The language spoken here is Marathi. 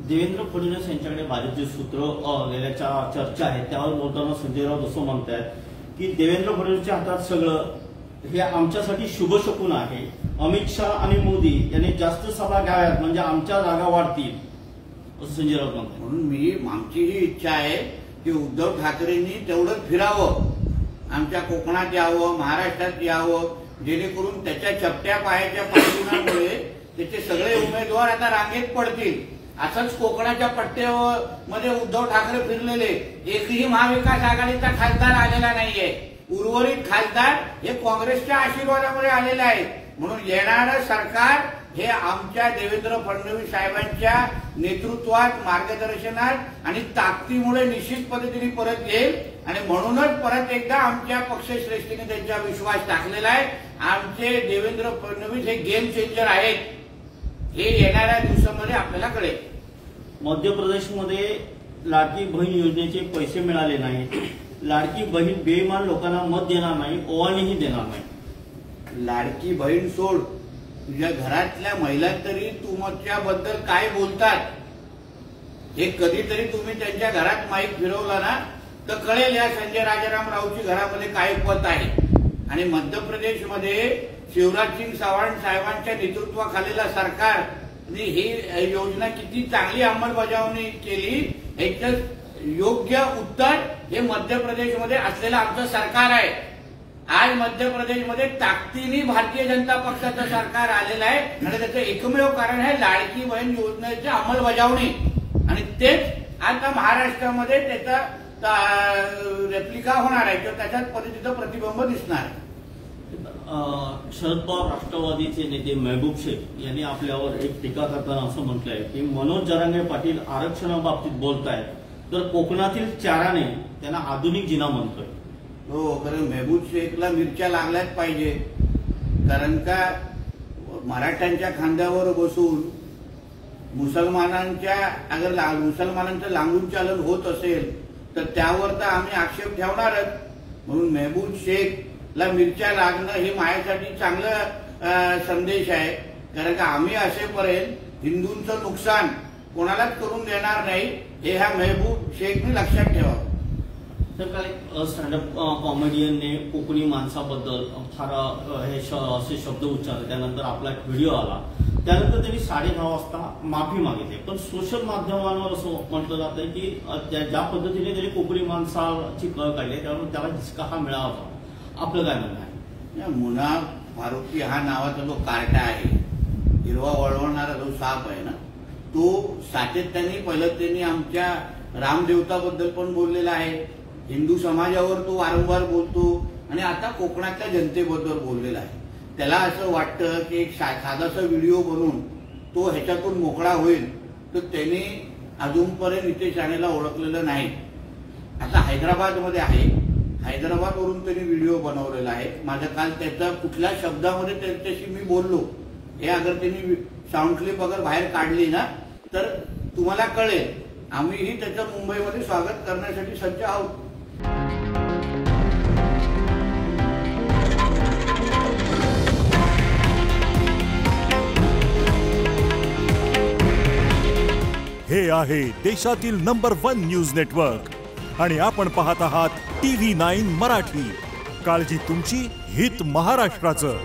देवेंद्र फडणवीस यांच्याकडे भाजपचे सूत्र गेल्याच्या चर्चा आहे त्यावर बोलताना संजय राऊत असं म्हणतात की देवेंद्र फडणवीसच्या हातात सगळं हे आमच्यासाठी शुभ शकून आहे। अमित शाह आणि मोदी यांनी जास्त सभा घ्याव्यात म्हणजे आमच्या जागा वाढतील असं संजय राऊत म्हणतात। म्हणून आमची ही इच्छा आहे की उद्धव ठाकरेंनी तेवढं फिरावं, आमच्या कोकणात यावं, महाराष्ट्रात यावं, जेणेकरून त्याच्या चपट्या पायाच्या पाठिंब्यामुळे त्याचे सगळे उमेदवार आता रांगेत पडतील। असंच कोकणाच्या पट्ट्यामध्ये उद्धव ठाकरे फिरलेले, एकही महाविकास आघाडीचा खासदार आलेला नाहीये। उर्वरित खासदार हे काँग्रेसच्या आशीर्वादामुळे आलेले आहेत। म्हणून येणारं सरकार हे आमच्या देवेंद्र फडणवीस साहेबांच्या नेतृत्वात, मार्गदर्शनात आणि ताकदीमुळे निश्चित पद्धतीने परत येईल आणि म्हणूनच परत एकदा आमच्या पक्षश्रेष्ठीने त्यांचा विश्वास टाकलेला आहे। आमचे देवेंद्र फडणवीस हे गेम चेंजर आहेत, हे येणाऱ्या दिवसांमध्ये आपल्याला कळेल। मध्य प्रदेशमध्ये लाडकी बहीण योजनेचे पैसे मिळाले नाहीत, लाडकी बहीण बेईमान लोकांना मत देणार नाही, ओवाळणीही देणार नाही। लाडकी बहीण सोड, तुझ्या घरातल्या महिला तरी तुमच्याबद्दल काय बोलतात हे कधीतरी तुम्ही त्यांच्या घरात माईक फिरवला ना तर कळेल या संजय राजाराम राऊची घरामध्ये काय पत आहे। आणि मध्य प्रदेशमध्ये शिवराज सिंग चौहान साहेबांच्या नेतृत्वाखालील सरकारने ही योजना किती चांगली अंमलबजावणी केली याचं योग्य उत्तर हे मध्य प्रदेशमध्ये असलेलं आमचं सरकार आहे। आज मध्य प्रदेशमध्ये ताकदीने भारतीय जनता पक्षाचं सरकार आलेलं आहे आणि त्याचं एकमेव कारण आहे लाडकी बहीण योजनेची अंमलबजावणी आणि तेच आता महाराष्ट्रामध्ये त्याचा रेप्लिका होणार आहे किंवा त्याच्याच पद्धतीचं प्रतिबिंब दिसणार आहे। शरद पवार राष्ट्रवादीचे नेते महबूब शेख यांनी आपल्यावर एक टीका करताना असं म्हटलंय की मनोज जरांगे पाटील आरक्षणाबाबतीत बोलतायत तर कोकणातील चाराने त्यांना आधुनिक जिना म्हणतोय। हो, कारण महबूब शेखला मिरच्या लागल्याच पाहिजे, कारण का मराठ्यांच्या खांद्यावर बसून मुसलमानांचं लांगून चालन होत असेल तर त्यावर तर आम्ही आक्षेप ठेवणारच। म्हणून महबूब शेखला मिरच्या लागणं हे माझ्यासाठी चांगलं संदेश आहे, कारण का आम्ही असेपर्यंत हिंदूंचं नुकसान कोणालाच करून देणार नाही हे ह्या महबूब शेखने लक्षात ठेवावं। तर काल एक स्टँडअप कॉमेडियनने कोकणी माणसाबद्दल फार असे शब्द उच्चारले, त्यानंतर आपला एक व्हिडिओ आला, त्यानंतर त्यांनी 9:30 वाजता माफी मागितली। पण सोशल माध्यमांवर असं म्हटलं जातं की ज्या पद्धतीने त्यांनी कोकणी माणसाची कळ काढली त्यामुळे त्याला हिसका हा मिळावा, आपलं काय म्हणणं आहे? मुन्ना फारुकी हा नावाचा जो कार्टा आहे, हिरवा वळवणारा जो साप आहे ना, तो सातत्याने पहिलं त्यांनी आमच्या रामदेवताबद्दल पण बोललेला आहे, हिंदू समाजावर तो वारंवार बोलतो आणि आता कोकणातल्या जनतेबद्दल बोललेला आहे। त्याला असं वाटतं की एक साधासा व्हिडिओ बनवून तो ह्याच्यातून मोकळा होईल, तर त्यांनी अजूनपर्यंत नितेश राणेला ओळखलेलं नाही। आता हैदराबादमध्ये आहे, हैदराबादवरून त्यांनी व्हिडिओ बनवलेला आहे। माझं काल त्याच्या कुठल्या शब्दामध्ये त्याच्याशी मी बोललो हे अगर त्यांनी साऊंड क्लिप अगर बाहेर काढली ना तर तुम्हाला कळेल। आम्हीही त्याचं मुंबईमध्ये स्वागत करण्यासाठी सज्ज आहोत। हे आहे देशातील नंबर 1 न्यूज नेटवर्क आणि आपण पाहत आहात TV9 मराठी। काळजी तुमची, हित महाराष्ट्राचं।